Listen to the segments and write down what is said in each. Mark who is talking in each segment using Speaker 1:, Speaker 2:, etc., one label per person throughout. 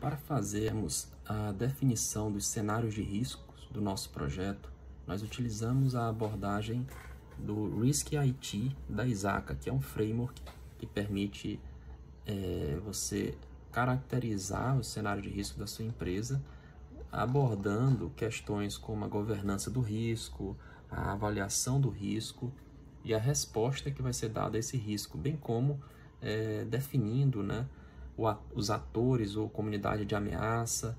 Speaker 1: Para fazermos a definição dos cenários de riscos do nosso projeto, nós utilizamos a abordagem do Risk IT da ISACA, que é um framework que permite você caracterizar o cenário de risco da sua empresa, abordando questões como a governança do risco, a avaliação do risco e a resposta que vai ser dada a esse risco, bem como definindo, né, os atores ou comunidade de ameaça,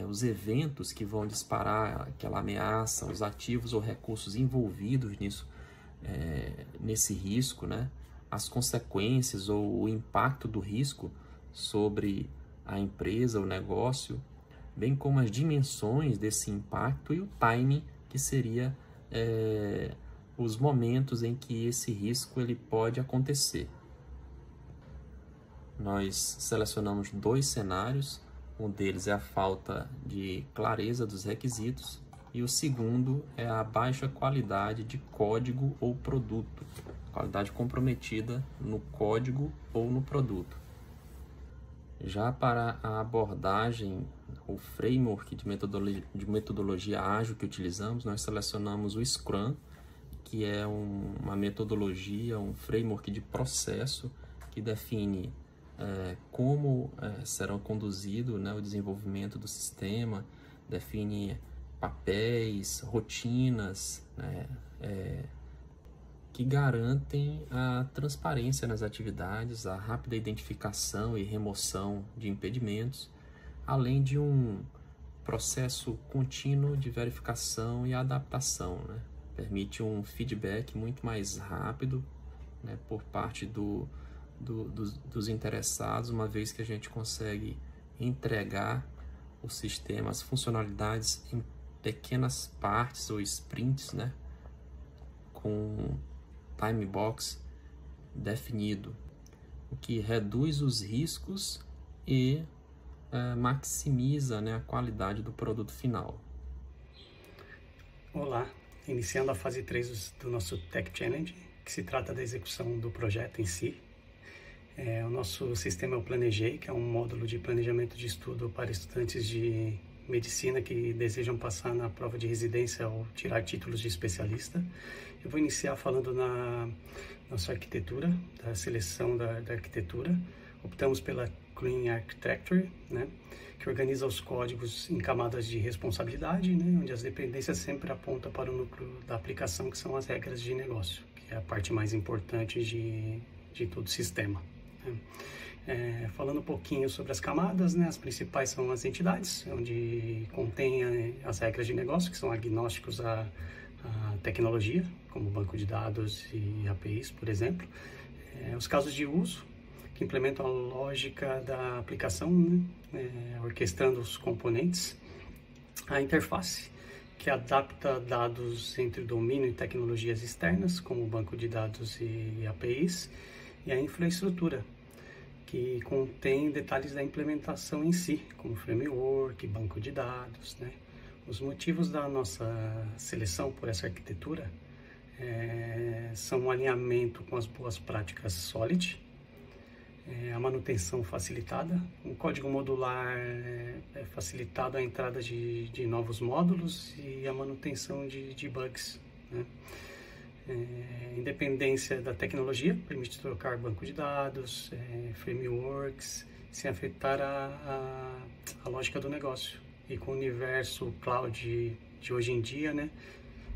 Speaker 1: os eventos que vão disparar aquela ameaça, os ativos ou recursos envolvidos nisso, nesse risco, né, as consequências ou o impacto do risco sobre a empresa, o negócio, bem como as dimensões desse impacto e o timing, que seria os momentos em que esse risco ele pode acontecer. Nós selecionamos 2 cenários, um deles é a falta de clareza dos requisitos e o segundo é a baixa qualidade de código ou produto, qualidade comprometida no código ou no produto. Já para a abordagem, o framework de metodologia ágil que utilizamos, nós selecionamos o Scrum, que é uma metodologia, um framework de processo que define como serão conduzido, né, o desenvolvimento do sistema, define papéis, rotinas, né, que garantem a transparência nas atividades, a rápida identificação e remoção de impedimentos, além de um processo contínuo de verificação e adaptação, né? Permite um feedback muito mais rápido, né, por parte dos interessados, uma vez que a gente consegue entregar o sistema, as funcionalidades em pequenas partes ou sprints, né, com time box definido, o que reduz os riscos e maximiza, né, a qualidade do produto final.
Speaker 2: Olá, iniciando a fase 3 do nosso Tech Challenge, que se trata da execução do projeto em si. O nosso sistema é o Planejei, que é um módulo de planejamento de estudo para estudantes de medicina que desejam passar na prova de residência ou tirar títulos de especialista. Eu vou iniciar falando na nossa arquitetura, da seleção da arquitetura. Optamos pela Clean Architecture, né, que organiza os códigos em camadas de responsabilidade, né, onde as dependências sempre apontam para o núcleo da aplicação, que são as regras de negócio, que é a parte mais importante de todo o sistema. Falando um pouquinho sobre as camadas, né, as principais são as entidades, onde contém as regras de negócio, que são agnósticos à tecnologia, como banco de dados e APIs, por exemplo. Os casos de uso, que implementam a lógica da aplicação, né, orquestrando os componentes. A interface, que adapta dados entre domínio e tecnologias externas, como banco de dados e APIs. E a infraestrutura, que contém detalhes da implementação em si, como framework, banco de dados, né? Os motivos da nossa seleção por essa arquitetura são o alinhamento com as boas práticas Solid, a manutenção facilitada, um código modular facilitado a entrada de novos módulos e a manutenção de bugs, né? Independência da tecnologia, permite trocar banco de dados, frameworks, sem afetar a lógica do negócio. E com o universo cloud de hoje em dia, né,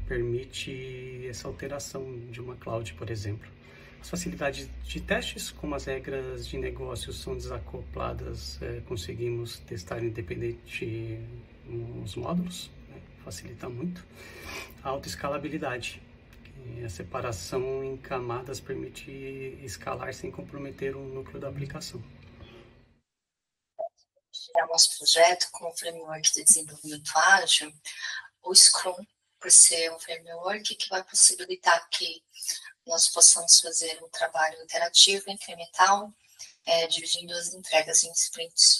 Speaker 2: permite essa alteração de uma cloud, por exemplo. As facilidades de testes, como as regras de negócio são desacopladas, conseguimos testar independente os módulos, né, facilita muito. A autoescalabilidade. A separação em camadas permite escalar sem comprometer o núcleo da aplicação.
Speaker 3: O nosso projeto com o framework de desenvolvimento ágil, o Scrum, por ser um framework que vai possibilitar que nós possamos fazer um trabalho interativo, incremental, dividindo as entregas em sprints.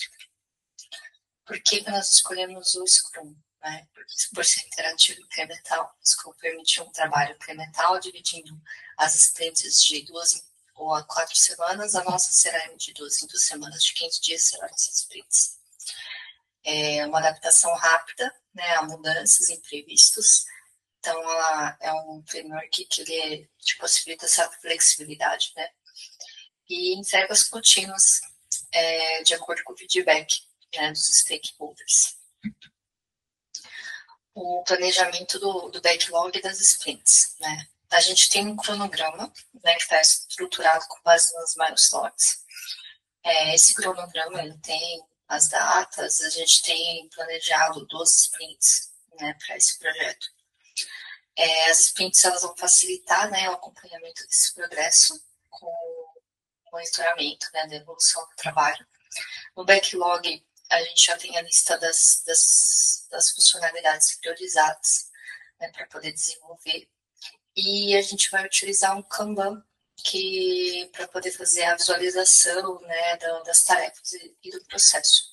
Speaker 3: Por que nós escolhemos o Scrum? Né? Por ser interativo e incremental, o Scrum permite um trabalho incremental, dividindo as sprints de 2 ou a 4 semanas, a nossa será de 2 em 2 semanas, de 15 dias serão essas sprints. é uma adaptação rápida, né, a mudanças, imprevistos. Então, ela é um framework que ele te possibilita essa flexibilidade, né? E entregas contínuas de acordo com o feedback, né, dos stakeholders. O planejamento do backlog e das sprints, né? A gente tem um cronograma, né, que está estruturado com base nas milestones. Esse cronograma ele tem as datas, a gente tem planejado 12 sprints, né, para esse projeto. As sprints elas vão facilitar, né, o acompanhamento desse progresso com o monitoramento, né, da evolução do trabalho. No backlog, a gente já tem a lista das funcionalidades priorizadas, né, para poder desenvolver. E a gente vai utilizar um Kanban para poder fazer a visualização, né, das tarefas e do processo.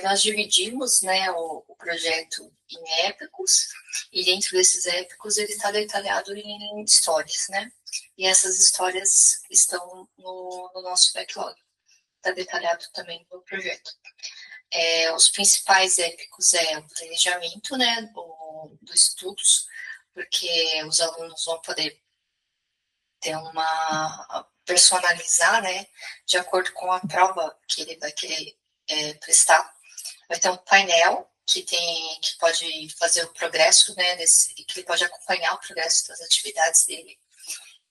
Speaker 3: Nós dividimos, né, o projeto em épicos, e dentro desses épicos ele está detalhado em histórias, né? E essas histórias estão no nosso backlog. Está detalhado também no projeto. Os principais épicos o planejamento, né, dos estudos, porque os alunos vão poder ter personalizar, né, de acordo com a prova que ele vai querer prestar. Vai ter um painel que pode fazer o progresso, né, que ele pode acompanhar o progresso das atividades dele.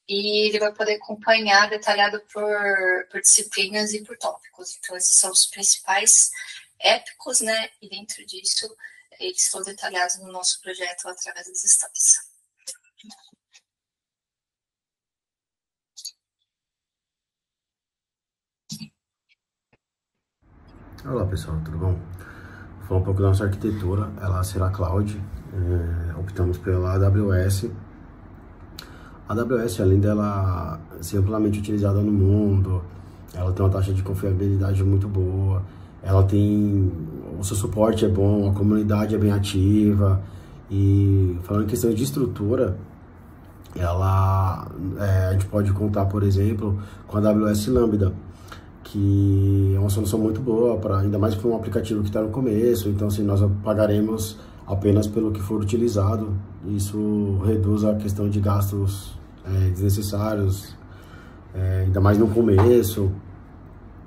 Speaker 3: E ele vai poder acompanhar detalhado por disciplinas e por tópicos. Então, esses são os principais épicos, né, e dentro disso, eles estão detalhados no nosso projeto através das histórias.
Speaker 4: Olá pessoal, tudo bom? Vou falar um pouco da nossa arquitetura, ela será cloud, optamos pela AWS. A AWS, além dela ser amplamente utilizada no mundo, ela tem uma taxa de confiabilidade muito boa, o seu suporte é bom, a comunidade é bem ativa, e falando em questão de estrutura, a gente pode contar, por exemplo, com a AWS Lambda, que é uma solução muito boa, ainda mais para um aplicativo que está no começo. Então, assim, nós pagaremos apenas pelo que for utilizado. Isso reduz a questão de gastos desnecessários, ainda mais no começo.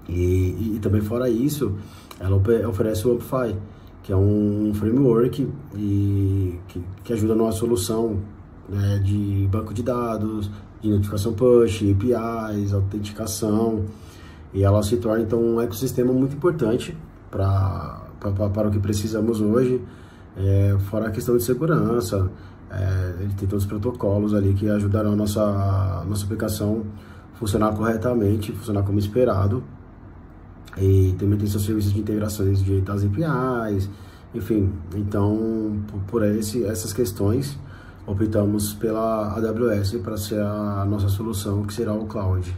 Speaker 4: E também fora isso, ela oferece o Amplify, que é um framework que ajuda na solução, né, de banco de dados, de notificação push, APIs, autenticação. E ela se torna, então, um ecossistema muito importante para o que precisamos hoje, fora a questão de segurança. Ele tem todos os protocolos ali que ajudarão a nossa aplicação funcionar corretamente, funcionar como esperado. E também tem seus serviços de integrações das APIs, enfim. Então, por essas questões, optamos pela AWS para ser a nossa solução, que será o cloud.